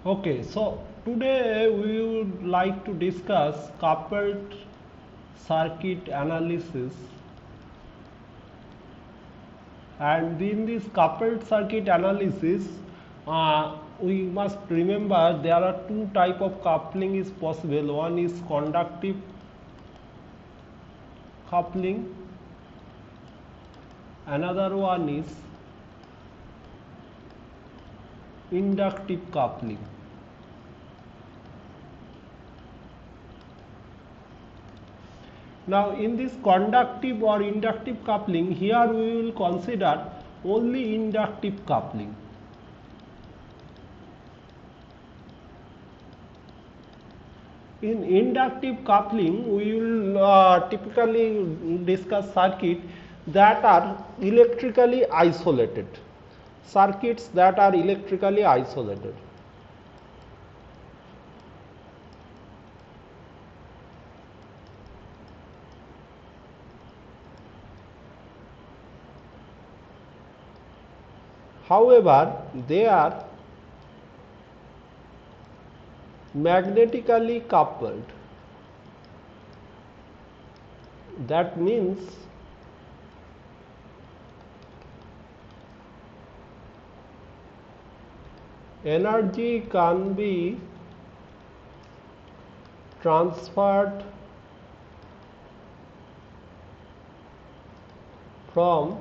Okay, so today we would like to discuss coupled circuit analysis, and in this coupled circuit analysis we must remember there are two type of coupling is possible. One is conductive coupling, another one is inductive coupling. Now in this conductive or inductive coupling, here we will consider only inductive coupling. In inductive coupling, we will typically discuss circuits that are electrically isolated. Circuits that are electrically isolated. However, they are magnetically coupled. That means energy can be transferred from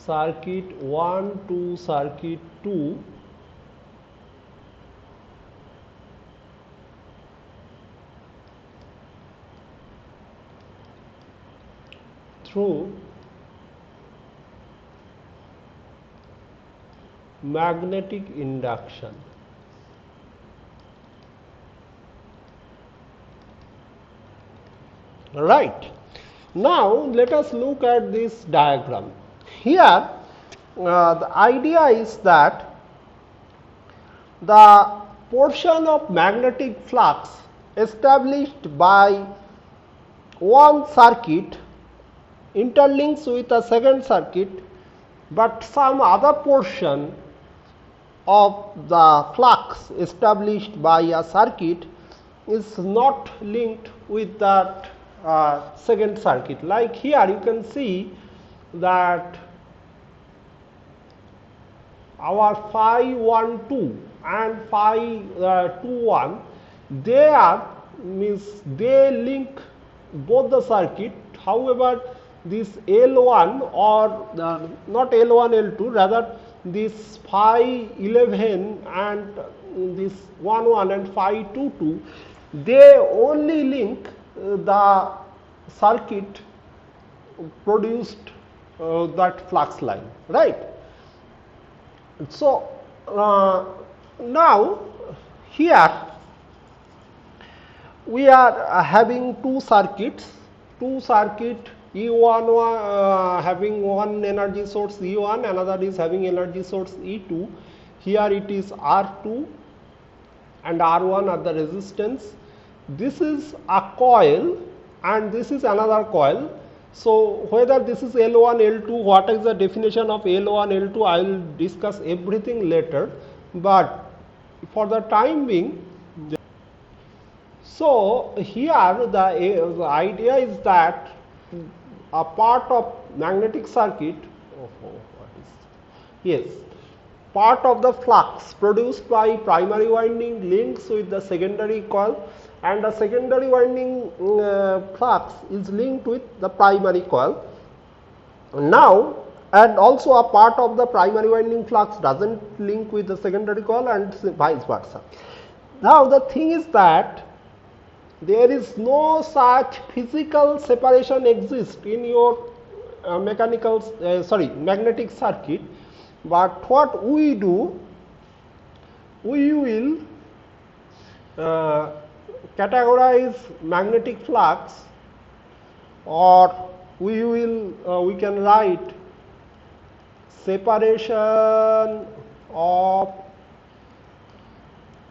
circuit 1 to circuit 2 through magnetic induction. Right. Now let us look at this diagram. Here the idea is that the portion of magnetic flux established by one circuit interlinks with a second circuit, but some other portion of the flux established by a circuit is not linked with that second circuit. Like here you can see that our phi 1 2 and phi 2 1, they are they link both the circuit. However, this L1 or not L1 L2, rather this phi 11 and this 1 1 and phi 2 2, they only link the circuit produced that flux line, right? So now here we are having two circuits E1 having one energy source E1, another is having energy source E2. Here it is R2 and R1 are the resistance. This is a coil and this is another coil. So whether this is L1 L2, what is the definition of L1 L2, I will discuss everything later, but for the time being, so here the idea is that a part of magnetic circuit, part of the flux produced by primary winding links with the secondary coil, and the secondary winding flux is linked with the primary coil. Now, and also a part of the primary winding flux doesn't link with the secondary coil and vice versa. Now, the thing is that there is no such physical separation exists in your magnetic circuit, but what we do, we will categorize magnetic flux, or we can write separation of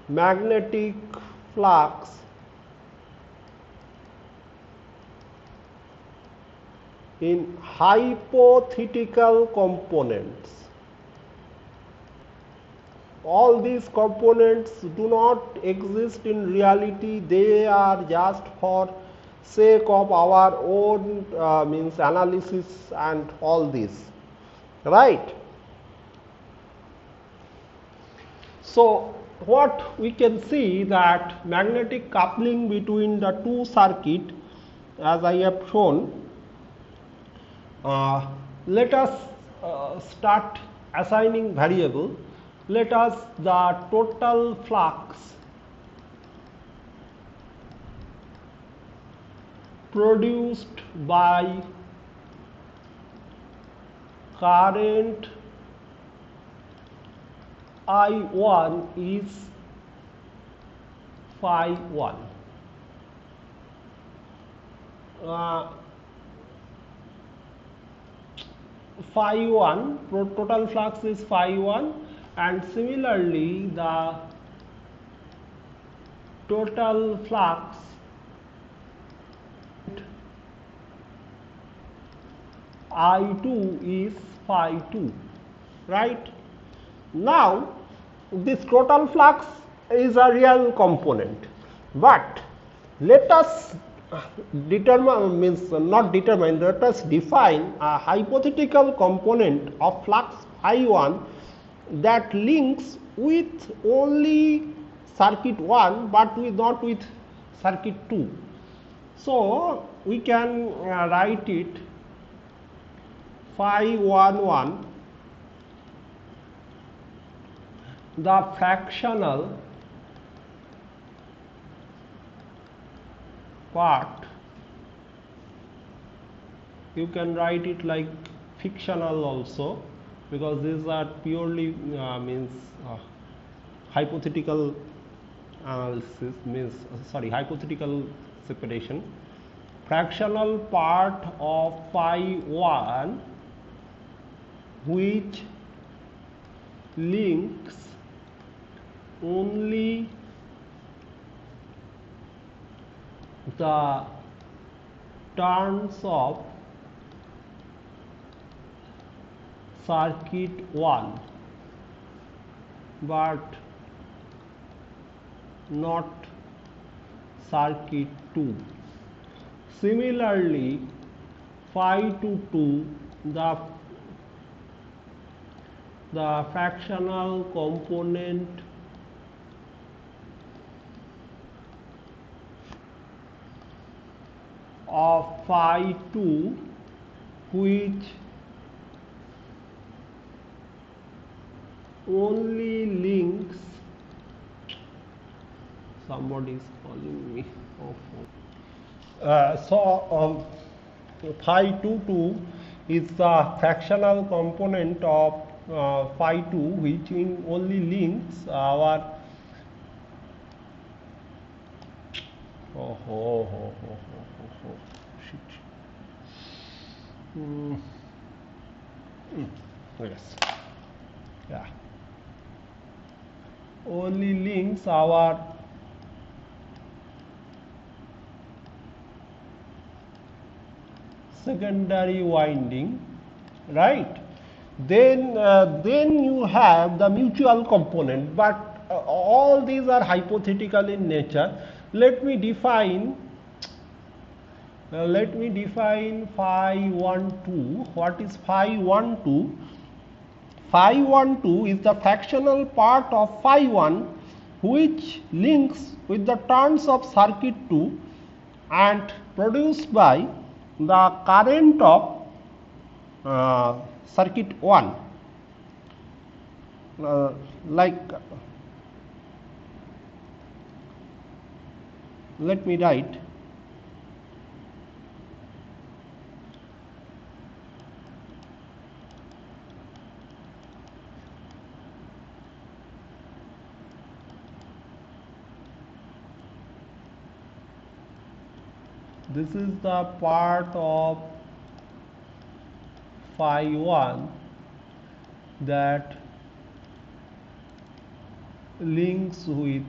magnetic flux in hypothetical components. all these components do not exist in reality, they are just for sake of our own means analysis and all this, right. So what we can see that magnetic coupling between the two circuit, as I have shown. Let us start assigning variable. Let us the total flux produced by current I1 is phi 1. Phi 1, total flux is phi 1, and similarly the total flux I2 is phi 2, right. Now this total flux is a real component, but let us determine, means not determine, let us define a hypothetical component of flux phi 1 that links with only circuit 1 but not with circuit 2. So we can write it phi 1 1, the fractional part, you can write it like fictional also, because these are purely means hypothetical analysis, means hypothetical separation. Fractional part of phi 1 which links only the turns of circuit 1 but not circuit 2. Similarly, phi 2 the fractional component of phi 2 which only links, somebody is calling me. Phi 2 is the fractional component of phi 2 which only links our shit. Yes, yeah, only links our secondary winding, right. Then you have the mutual component, but all these are hypothetical in nature. Let me define phi 1 2. What is phi 1 2? Phi 1 2 is the fractional part of phi 1 which links with the turns of circuit 2 and produced by the current of circuit 1. Let me write this is the part of phi 1 that links with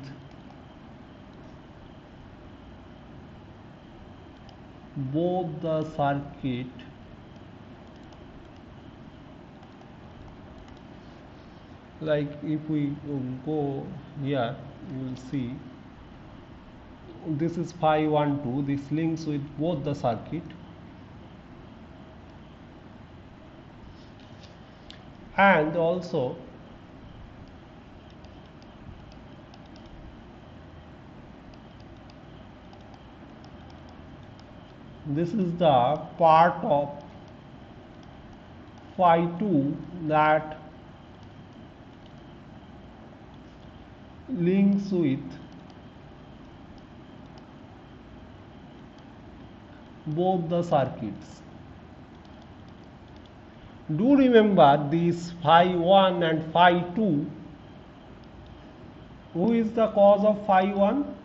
both the circuit Like if we go here, you will see this is phi 1 2, this links with both the circuit, and also this is the part of phi 2 that links with both the circuits. Do remember this phi 1 and phi 2. Who is the cause of phi 1?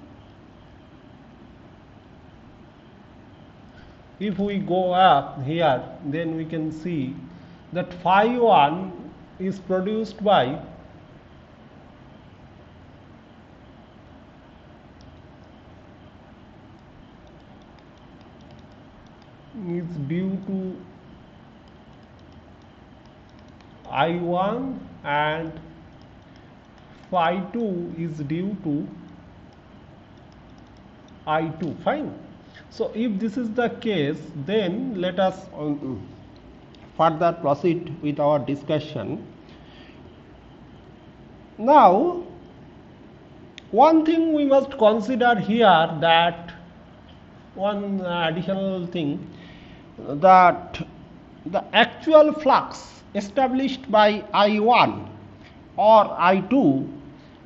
If we go up here, then we can see that phi 1 is produced by is due to I1 and phi 2 is due to I2. Fine. So if this is the case, then let us further proceed with our discussion. Now, one thing we must consider here, that one additional thing, that the actual flux established by I1 or I2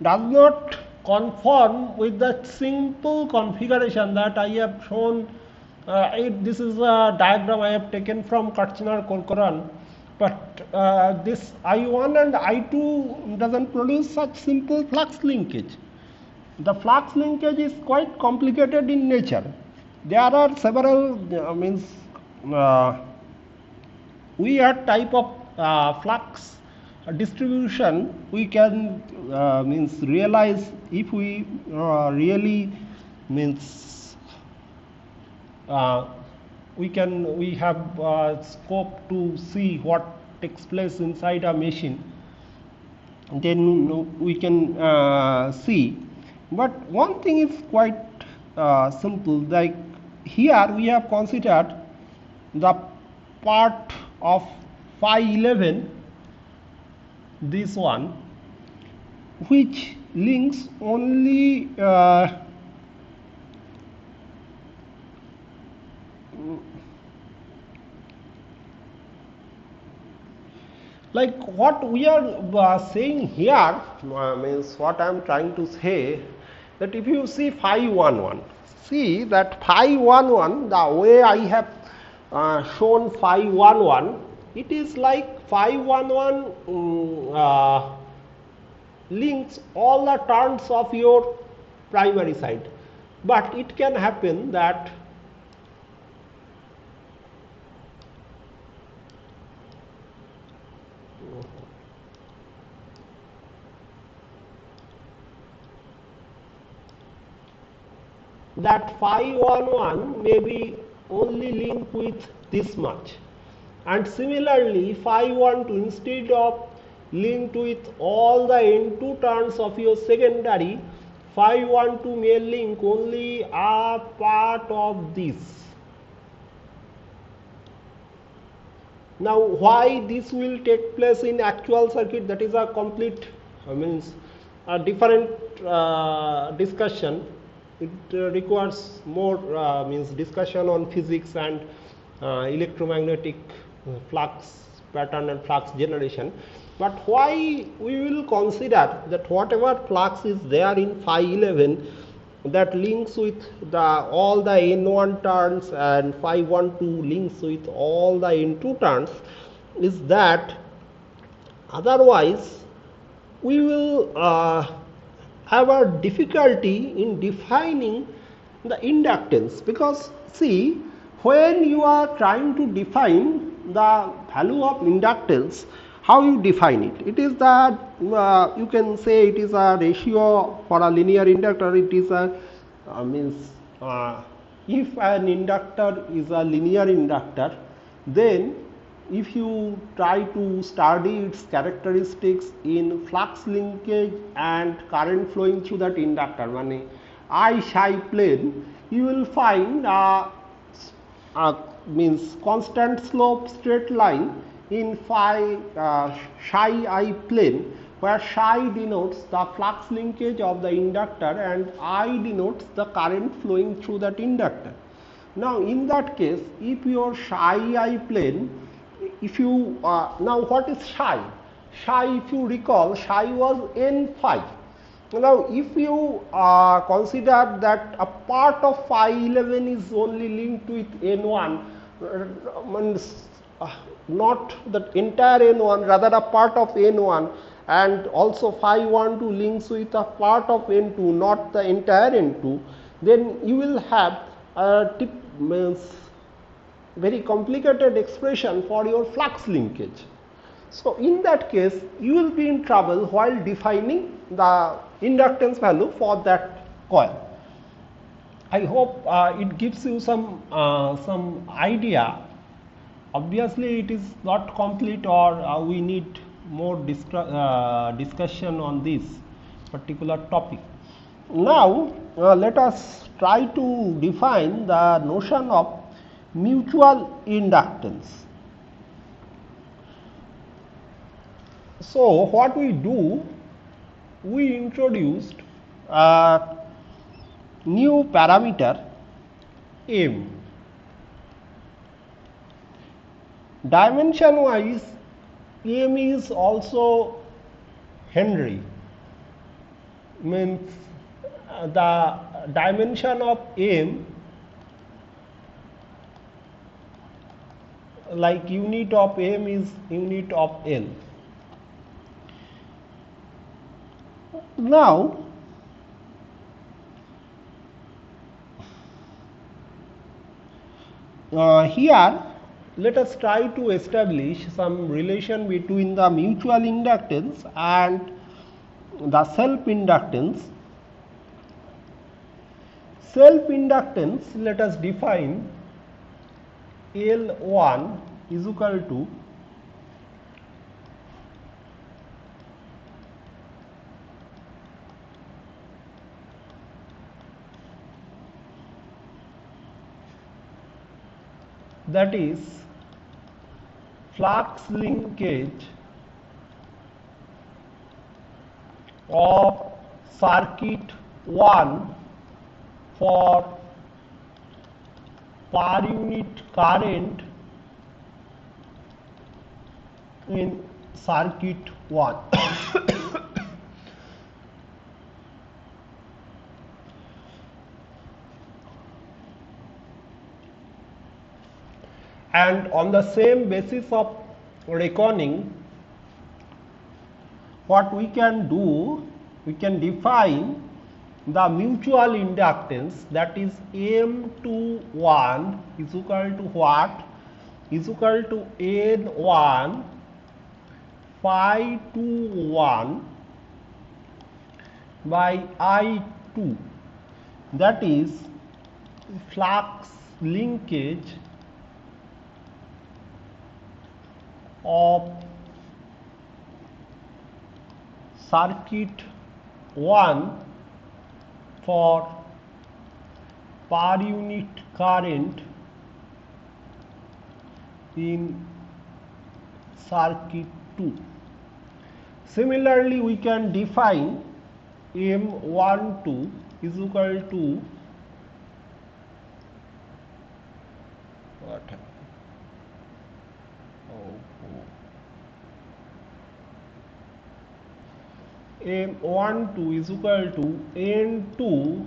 does not conform with the simple configuration that I have shown. This is a diagram I have taken from Kirchner-Corcoran, but this I1 and I2 doesn't produce such simple flux linkage. The flux linkage is quite complicated in nature. There are several weird type of flux distribution we can realize if we really we have scope to see what takes place inside a machine, then we can see. But one thing is quite simple, like here we have considered the part of phi 11, this one, which links only like what we are saying here means what I am trying to say, that if you see phi 11, see that phi 11, the way I have shown phi 11, it is like phi 11 links all the turns of your primary side, but it can happen that phi 11 may be only linked with this much, and similarly phi 12 instead of linked with all the N2 turns of your secondary, phi 12 may link only a part of this. Now why this will take place in actual circuit, that is a complete a different discussion. It requires more discussion on physics and electromagnetic flux pattern and flux generation. But why we will consider that whatever flux is there in phi 11 that links with all the N1 turns and phi 12 links with all the N2 turns, is that otherwise we will have a difficulty in defining the inductance, because see, when you are trying to define the value of inductance, how you define it? It is that you can say it is a ratio for a linear inductor. It is a if an inductor is a linear inductor, then if you try to study its characteristics in flux linkage and current flowing through that inductor, mane I psi plane, you will find means constant slope straight line in phi psi I plane, where psi denotes the flux linkage of the inductor and I denotes the current flowing through that inductor. Now in that case, if your psi I plane, if you now what is psi? Psi, if you recall, psi was n phi. Now if you consider that a part of phi 11 is only linked with n1, means not the entire n1, rather a part of n1, and also phi 12 links with a part of n2, not the entire n2, then you will have a means very complicated expression for your flux linkage. So in that case, you will be in trouble while defining the inductance value for that coil. I hope it gives you some idea. Obviously, it is not complete, or we need more discussion on this particular topic. Now, let us try to define the notion of mutual inductance. So, what we do, we introduced a new parameter M. Dimension wise, M is also Henry, means the dimension of M, like unit of M is unit of L. Now here let us try to establish some relation between the mutual inductance and the self inductance. Self inductance, let us define L1 is equal to that is flux linkage of circuit 1 for per unit current in circuit 1. And on the same basis of reckoning, what we can do, we can define the mutual inductance, that is M21 is equal to what? Is equal to N1 phi 21 by I2, that is flux linkage of circuit 1 for per unit current in circuit 2. Similarly, we can define M12 is equal to what? M12 is equal to N2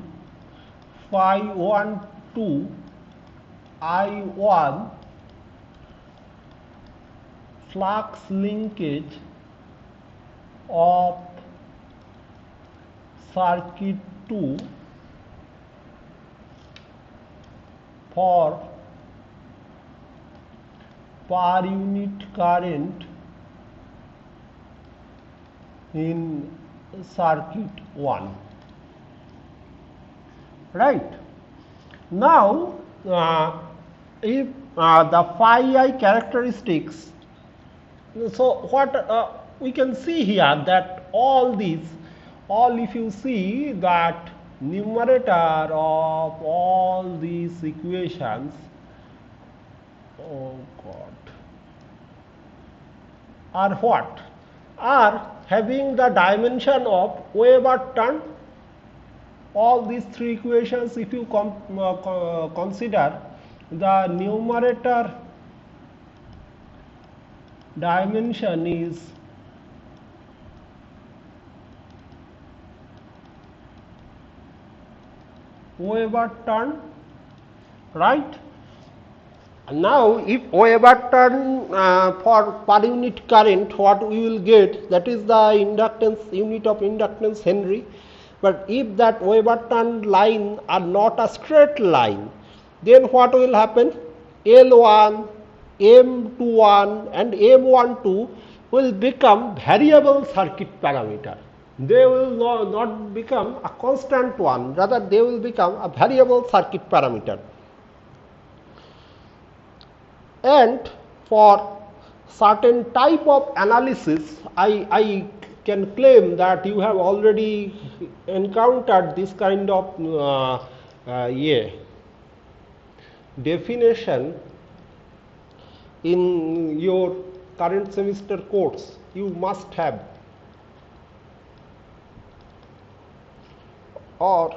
phi 12 I1 flux linkage of circuit 2 for per unit current in circuit 1. Right. Now, if the phi I characteristics So what we can see here that all if you see that numerator of all these equations, oh God, are what? Are having the dimension of Weber turn. All these three equations, if you consider the numerator dimension is Weber turn, right? Now, if Weber turn for per unit current, what we will get, that is the inductance, unit of inductance Henry. But if that Weber turn line are not a straight line, then what will happen? L1, M21 and M12 will become variable circuit parameter. They will not become a constant one, rather they will become a variable circuit parameter. And for certain type of analysis, I can claim that you have already encountered this kind of definition in your current semester course. You must have, or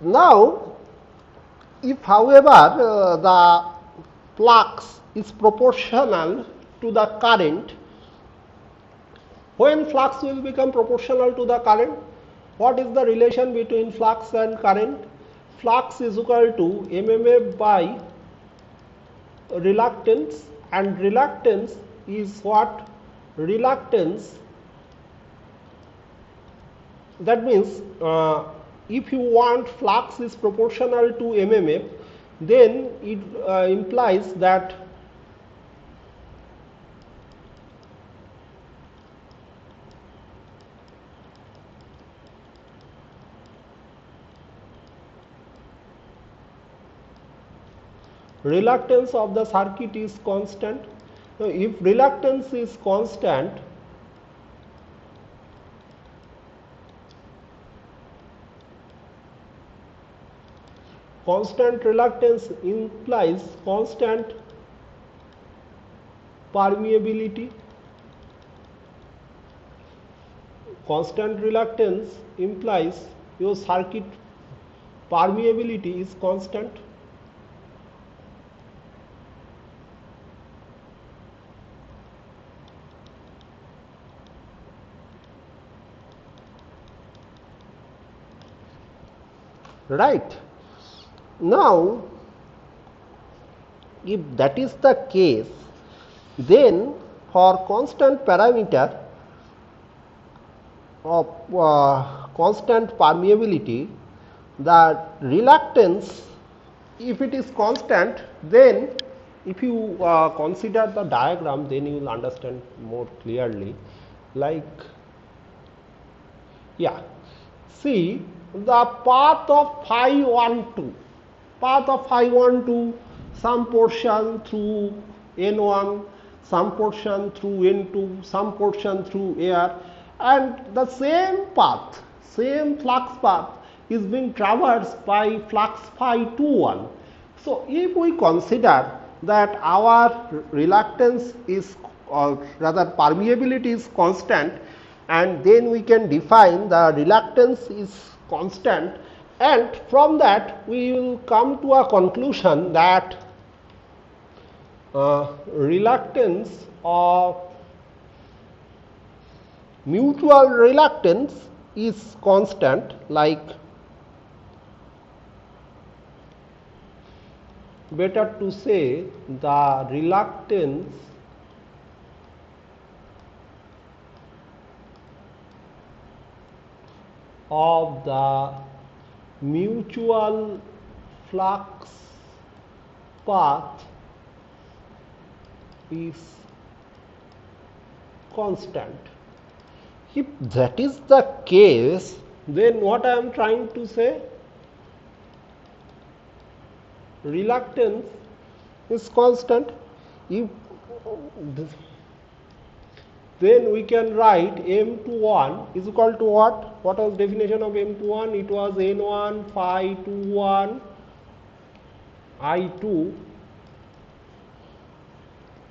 now, if however the flux is proportional to the current, when flux will become proportional to the current, what is the relation between flux and current? Flux is equal to mmf by reluctance, and reluctance is what? Reluctance, that means if you want flux is proportional to mmf, then it implies that reluctance of the circuit is constant. Now, if reluctance is constant, constant reluctance implies constant permeability. Constant reluctance implies your circuit permeability is constant. Right. Now, if that is the case, then for constant parameter of constant permeability, the reluctance, if it is constant, then if you consider the diagram, then you will understand more clearly. Like, yeah, see the path of phi 12, some portion through N1, some portion through N2, some portion through air, and the same path, same flux path is being traversed by flux phi 21. So, if we consider that our reluctance is, or rather permeability is constant, and then we can define the reluctance is constant, and from that we will come to a conclusion that reluctance of mutual reluctance is constant, like better to say the reluctance of the mutual flux path is constant. If that is the case, then what I am trying to say, reluctance is constant. If then we can write M21 is equal to what? What was definition of M21? It was N1 phi 21 I2.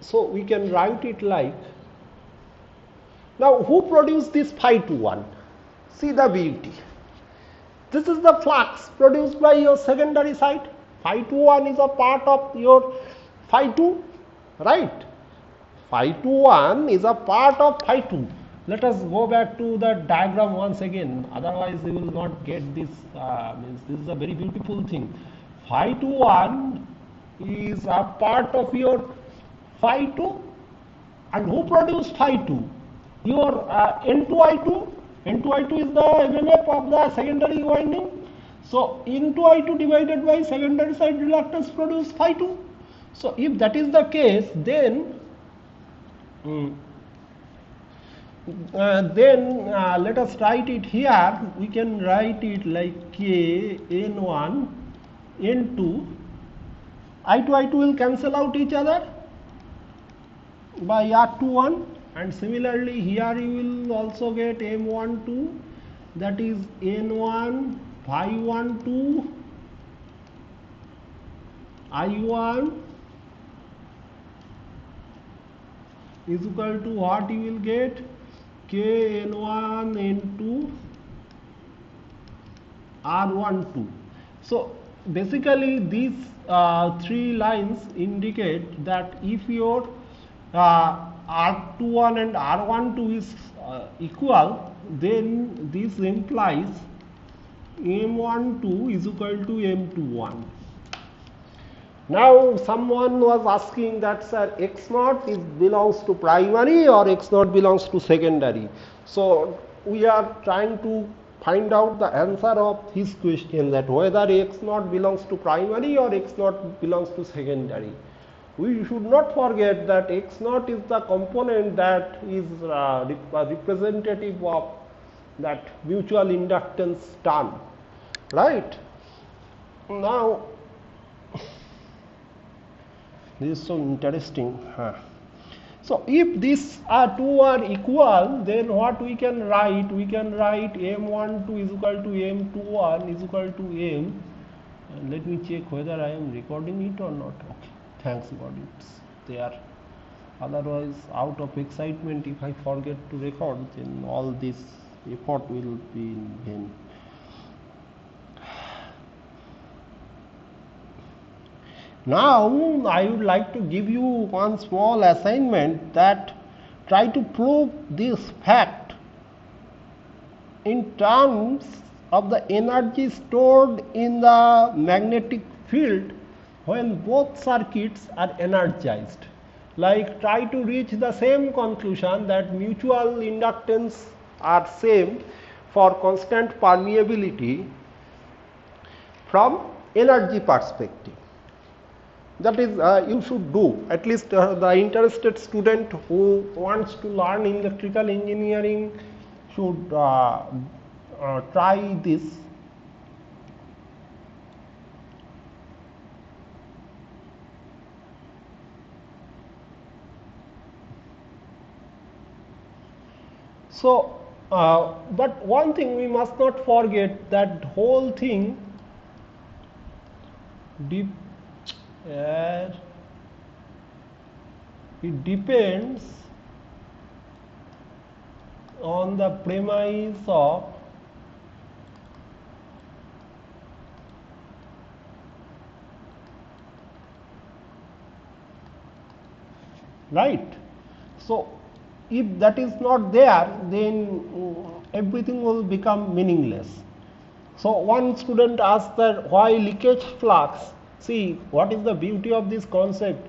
So we can write it like, now who produced this phi 21? See the beauty. This is the flux produced by your secondary side. Phi 21 is a part of your phi 2, right? Phi 21 is a part of phi 2. Let us go back to the diagram once again, otherwise you will not get this. This is a very beautiful thing. Phi 21 is a part of your phi 2, and who produced phi 2? Your N2I2. N2I2 is the MMF of the secondary winding. So N2I2 divided by secondary side reluctance produce phi 2. So if that is the case, then let us write it here. We can write it like K N1 N2. I2 will cancel out each other by R21, and similarly here you will also get M12, that is N1 phi 12 I1 is equal to what you will get, K N1 N2 R12. So basically these three lines indicate that if your R21 and R12 is equal, then this implies M12 is equal to M21. Now someone was asking that, sir, X0 belongs to primary or X0 belongs to secondary. So we are trying to find out the answer of his question, that whether X0 belongs to primary or X0 belongs to secondary. We should not forget that X0 is the component that is representative of that mutual inductance term, right? Now this is so interesting. So if these two are equal, then what we can write? We can write M12 is equal to M21 is equal to M. And let me check whether I am recording it or not. Okay, thanks God it's there. Otherwise, out of excitement, if I forget to record, then all this effort will be in vain. Now I would like to give you one small assignment, that try to prove this fact in terms of the energy stored in the magnetic field when both circuits are energized. Like, try to reach the same conclusion, that mutual inductance are same for constant permeability from energy perspective. That is, you should do, at least the interested student who wants to learn electrical engineering should try this. So, but one thing we must not forget, that whole thing it depends on the premise of right. So if that is not there, then everything will become meaningless. So one student asked that why leakage flux. See, what is the beauty of this concept,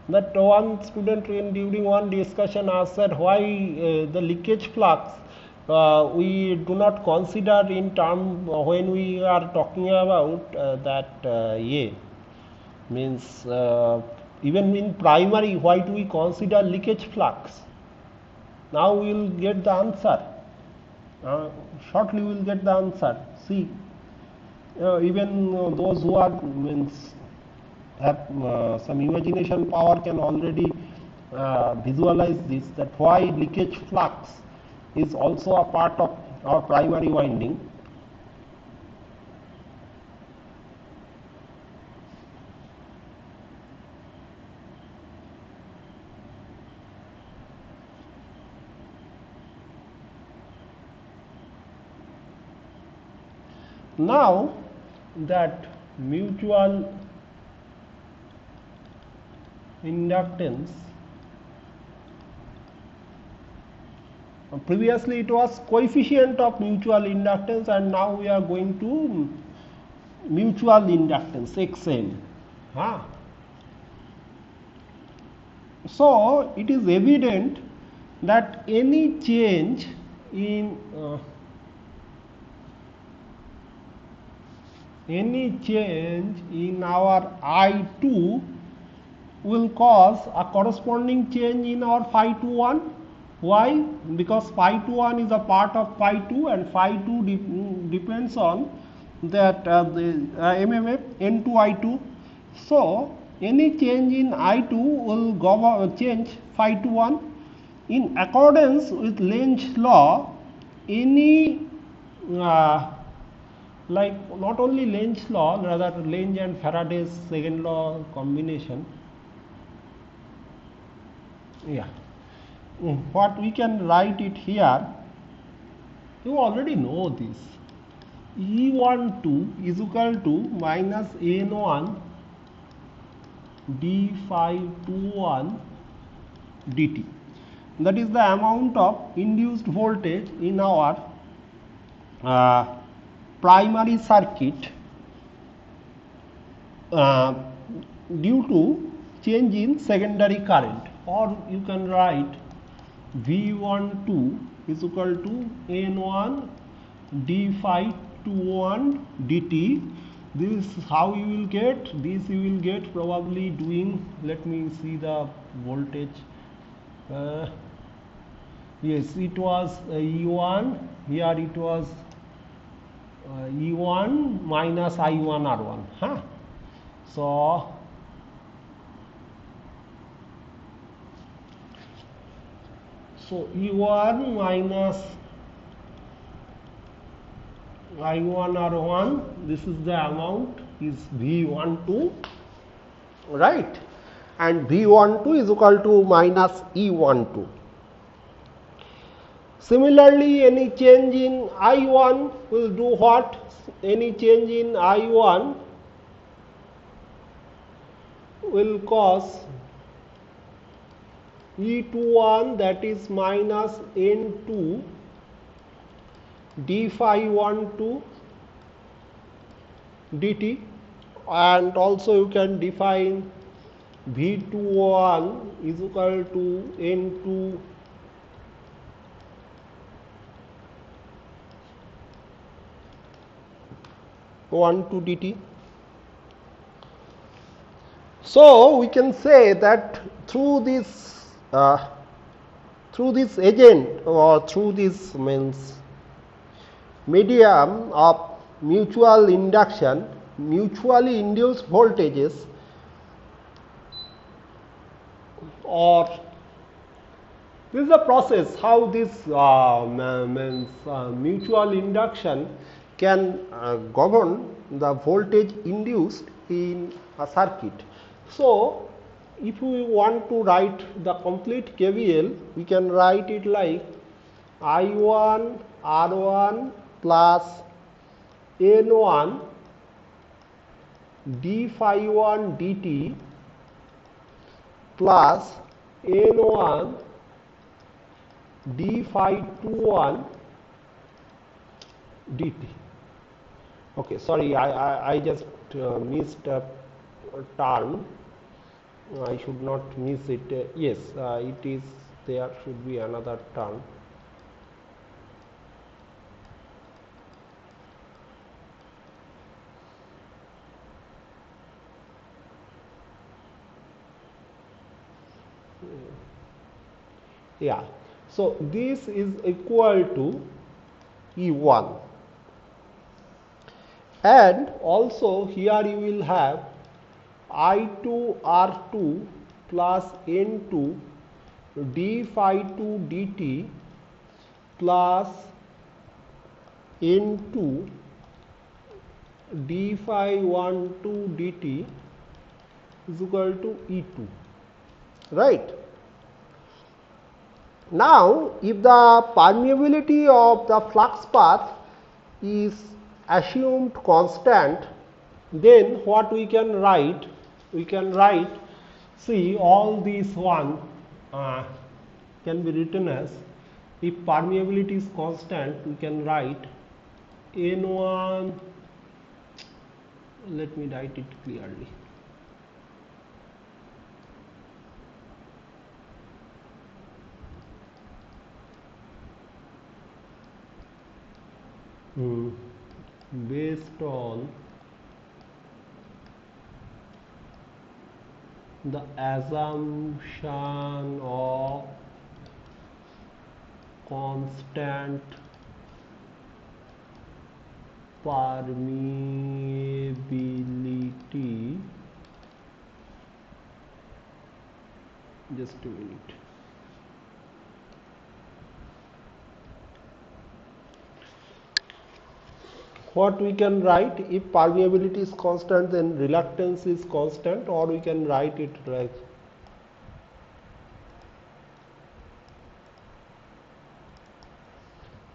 that one student during one discussion asked that why the leakage flux we do not consider in term when we are talking about means even in primary, why do we consider leakage flux? Now we will get the answer. Shortly we will get the answer. See, even those who are have some imagination power can already visualize this, that why leakage flux is also a part of our primary winding. Now that mutual inductance, previously it was coefficient of mutual inductance, and now we are going to mutual inductance Xm. So it is evident that any change in our I2 will cause a corresponding change in our phi 21. Why? Because phi 21 is a part of phi 2, and phi 2 depends on that the MMF N2I2. So any change in I2 will change phi 21. In accordance with Lenz's law, any like not only Lenz's law, rather Lenz and Faraday's second law combination. What we can write it here, you already know this. E12 is equal to minus N1 d phi 21 dt. That is the amount of induced voltage in our primary circuit due to change in secondary current, or you can write V12 is equal to N1 d phi 21 dt. This is how you will get this. You will get probably doing, let me see the voltage. Yes, it was E1, here it was E1 minus I1 R1. So E1 minus I1 R1, this is the amount, is V12, right? And V12 is equal to minus E12. Similarly, any change in I1 will do what? Any change in I1 will cause E21, that is minus N2 d phi 12 dt, and also you can define V21 is equal to N2 12 dt. So we can say that through this agent, or through this medium of mutual induction, mutually induced voltages, or this is the process how this mutual induction can govern the voltage induced in a circuit. So if we want to write the complete KVL, we can write it like I1 R1 plus N1 d phi 1 dt plus N1 d phi 21 dt. Okay, sorry, I just missed a term. I should not miss it. Yes, it is, there should be another term. Yeah, so this is equal to E1, and also here you will have I2 R2 plus N2 d phi 2 dt plus N2 d phi 1 2 dt is equal to E2, right? Now, if the permeability of the flux path is assumed constant, then what we can write? We can write, see, all these one can be written as, if permeability is constant, we can write N1, let me write it clearly. Based on the assumption of constant permeability, just a minute. What we can write, if permeability is constant, then reluctance is constant, or we can write it like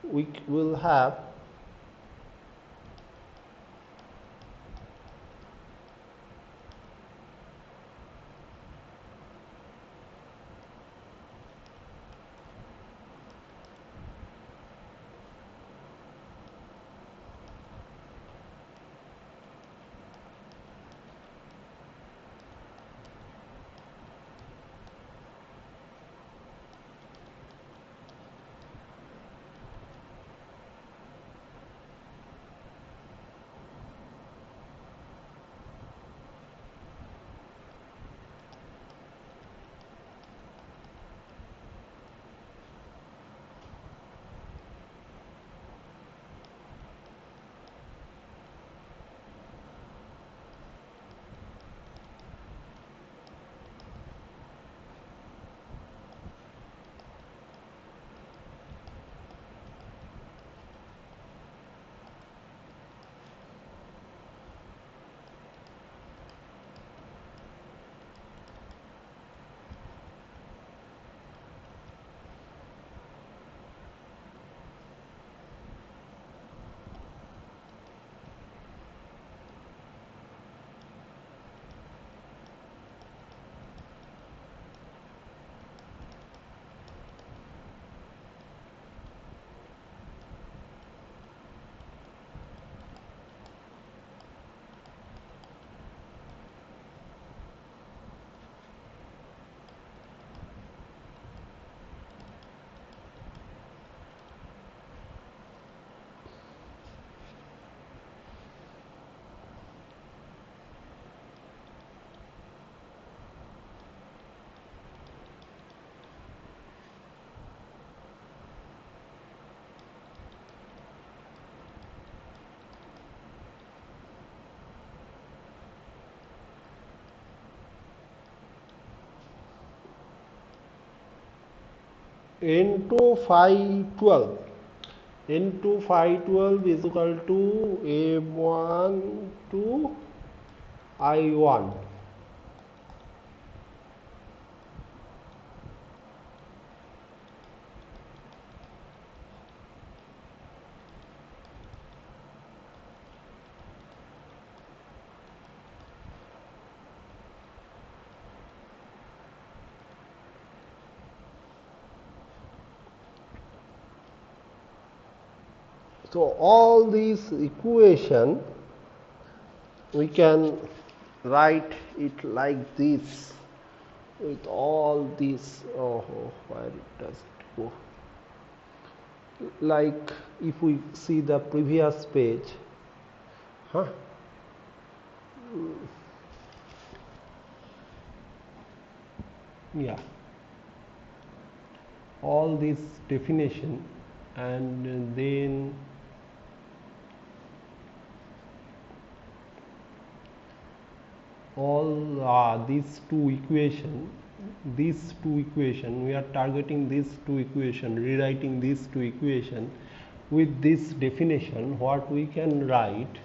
we will have N2 phi 12. N2 phi 12 is equal to M1 to I1. So all these equation we can write it like this with all these. Where it does it go? Like if we see the previous page, yeah. all this definition, and then all these two equation, we are targeting these two equation, rewriting these two equation with this definition. What we can write,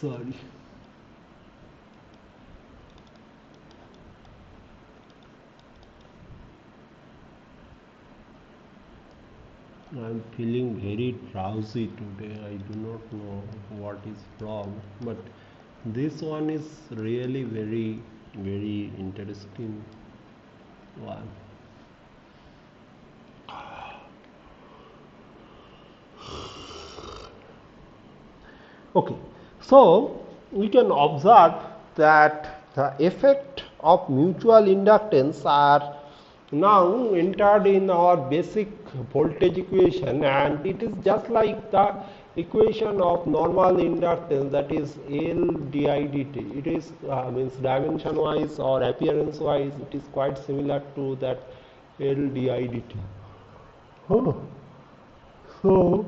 sorry, I am feeling very drowsy today. I do not know what is wrong, but this one is really very, very interesting one. Okay, so we can observe that the effect of mutual inductance are now entered in our basic voltage equation, and it is just like the equation of normal inductance, that is L di dt. It is means dimension wise or appearance wise, it is quite similar to that L di dt. So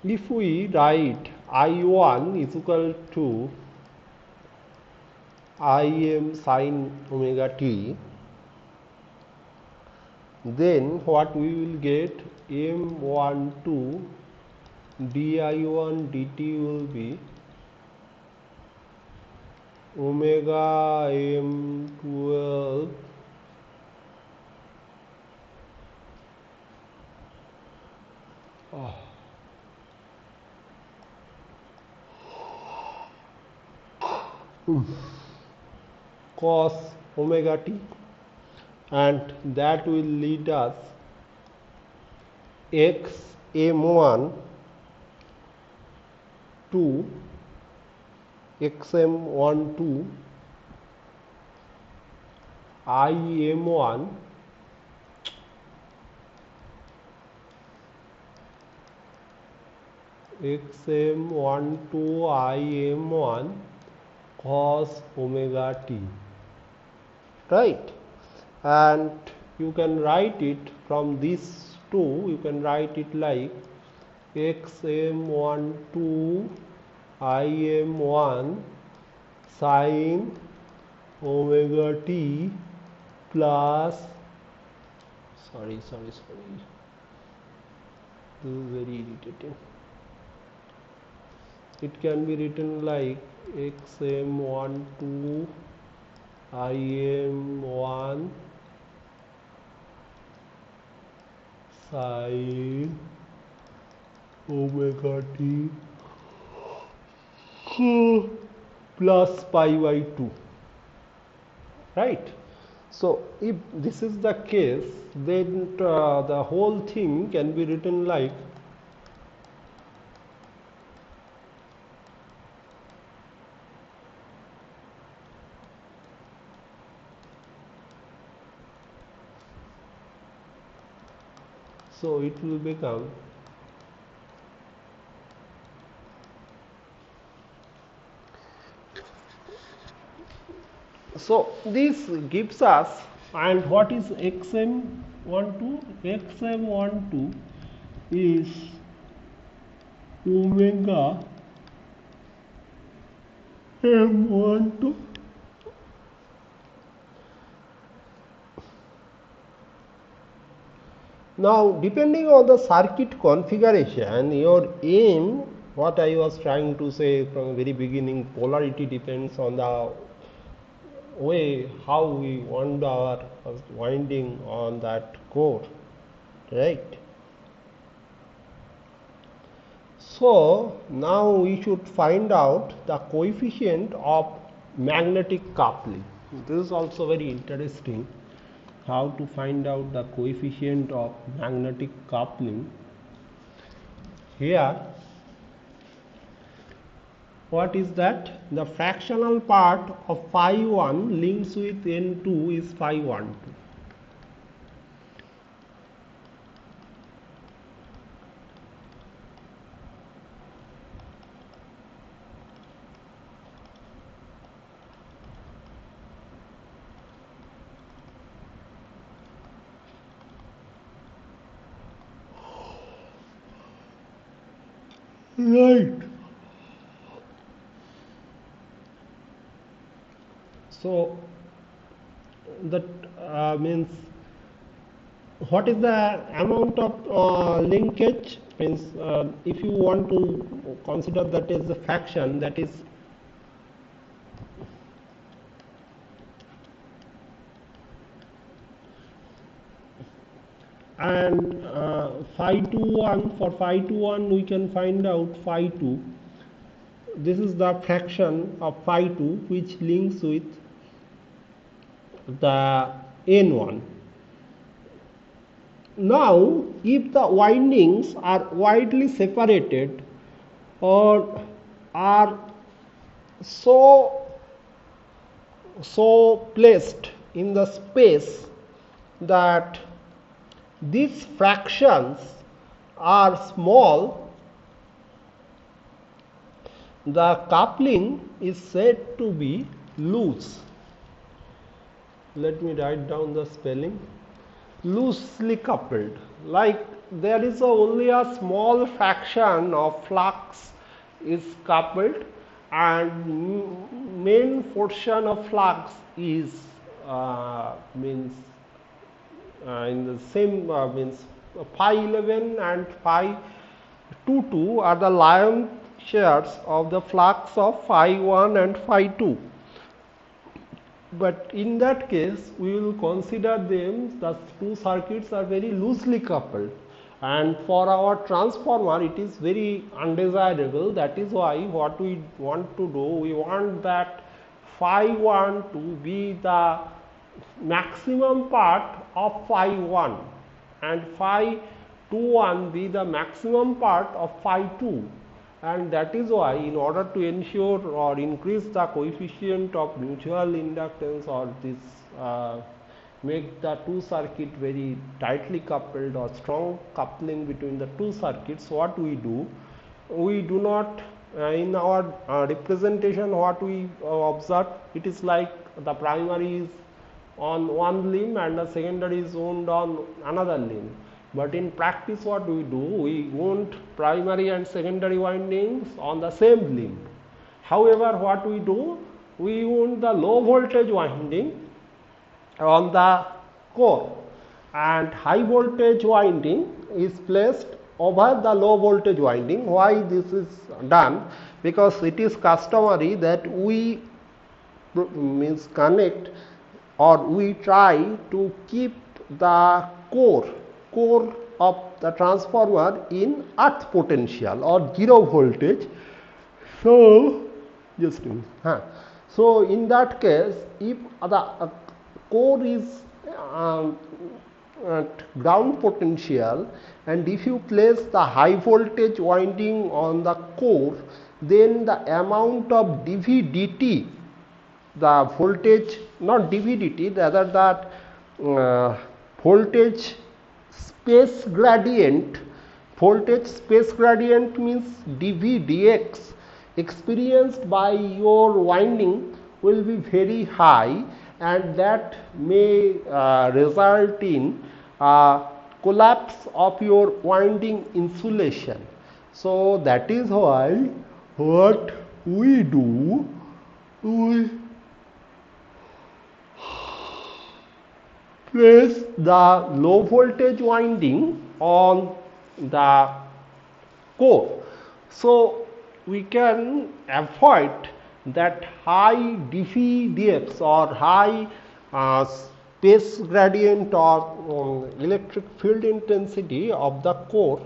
if we write I1 is equal to Im sin omega t, then what we will get, M12 di1 dt will be omega M12 cos omega t, and that will lead us x m1 to xm12 im1 xm12 im1 cos omega t, right? And you can write it from these two, you can write it like xm12 im1 sin omega t plus, sorry, this is very irritating. It can be written like xm12 im1 sin omega t plus pi by 2, right? So if this is the case, then the whole thing can be written like so it will become so this gives us, and what is xm12? xm12 is omega m12 now. Depending on the circuit configuration, your aim, what I was trying to say from the very beginning, polarity depends on the way how we want our winding on that core, right? So now we should find out the coefficient of magnetic coupling. This is also very interesting. how to find out the coefficient of magnetic coupling. Here, what is that? The fractional part of phi 1 links with N2 is phi 1 2. Right. So that means what is the amount of linkage? Means if you want to consider that as a fraction, that is and phi 2 1, for phi 2 1 we can find out phi 2. This is the fraction of phi 2 which links with the n1. Now, if the windings are widely separated or are so placed in the space that these fractions are small, the coupling is said to be loose. Let me write down the spelling. Loosely coupled, like there is only a small fraction of flux is coupled and main portion of flux is in the same means phi 11 and phi 22 are the lion shares of the flux of phi 1 and phi 2. But in that case, we will consider them, the two circuits are very loosely coupled, and for our transformer it is very undesirable. That is why what we want to do, we want that phi 1 to be the maximum part of phi 1 and phi 2 1 be the maximum part of phi 2. And that is why, in order to ensure or increase the coefficient of mutual inductance or this make the two circuit very tightly coupled or strong coupling between the two circuits, what we do, we do not in our representation what we observe, it is like the primary is on one limb and the secondary is wound on another limb. But in practice what we do, we wound primary and secondary windings on the same limb. However, what we do, we wound the low voltage winding on the core and high voltage winding is placed over the low voltage winding. Why this is done? Because it is customary that we means connect or we try to keep the core of the transformer in earth potential or zero voltage. So just so in that case, if the core is at ground potential and if you place the high voltage winding on the core, then the amount of dV dt, the voltage, not dV dt, rather that voltage space gradient means dV dx experienced by your winding will be very high, and that may result in collapse of your winding insulation. So that is why what we do, we place the low voltage winding on the core, so we can avoid that high dV dx or high space gradient or electric field intensity of the core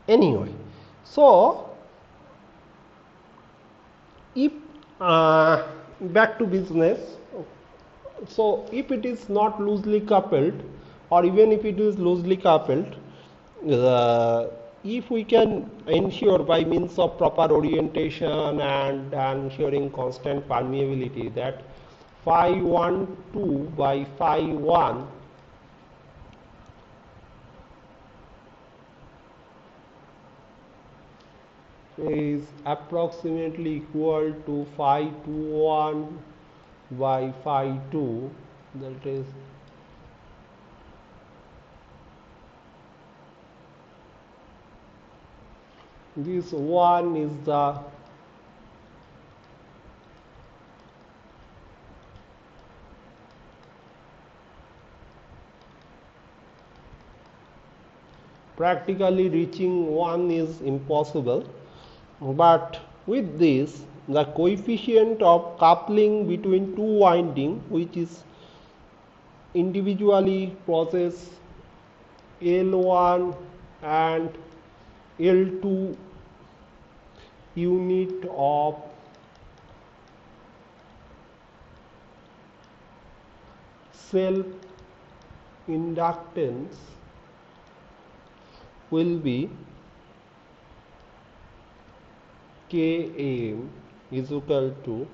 anyway. So if back to business, So if it is not loosely coupled, or even if it is loosely coupled, uh, if we can ensure by means of proper orientation and ensuring constant permeability that phi 1 2 by phi 1 is approximately equal to phi 2 1 by phi 2, that is this one is the practically reaching 1 is impossible, but with this the coefficient of coupling between two winding, which is individually process L1 and L2 unit of self inductance will be Km is equal to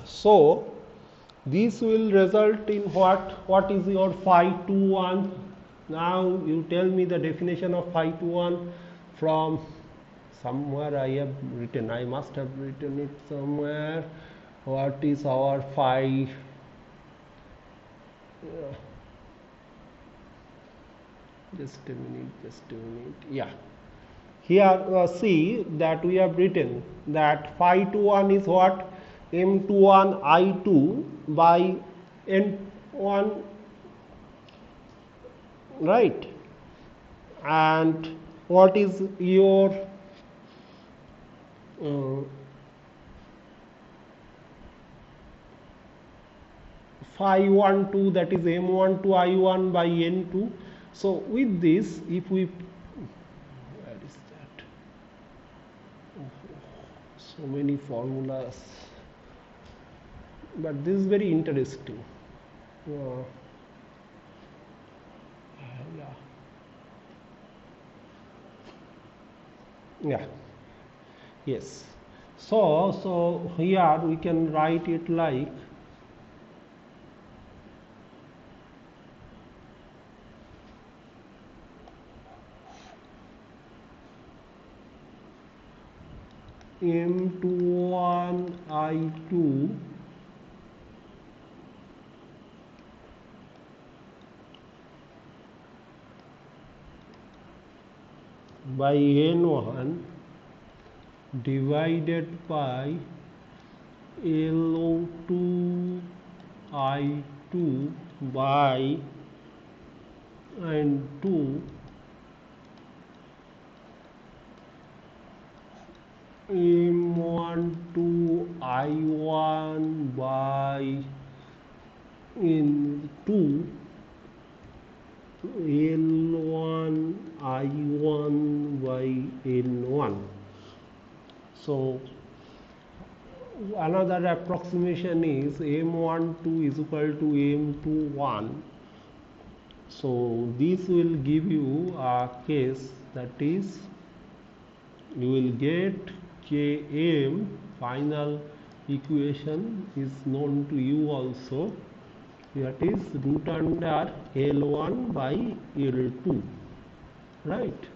so this will result in what is your phi 2 1. Now you tell me the definition of phi 2 1 from somewhere. I have written, I must have written it somewhere. What is our phi? Just a minute. Yeah, here see that we have written that phi 2 1 is what? M21 I2 by N1, right? And what is your phi 1 2, that is M1 to I1 by N2. So with this, if we, where is that? So many formulas, but this is very interesting. Yeah, yes. So here we can write it like M21 I2 by N1 divided by L2 I2 by N2 M1 to I1 by N2 L1 I1 by N1. So another approximation is M12 is equal to M21. So this will give you a case, that is you will get Km, final equation is known to you also, that is root under L1 by L2, right?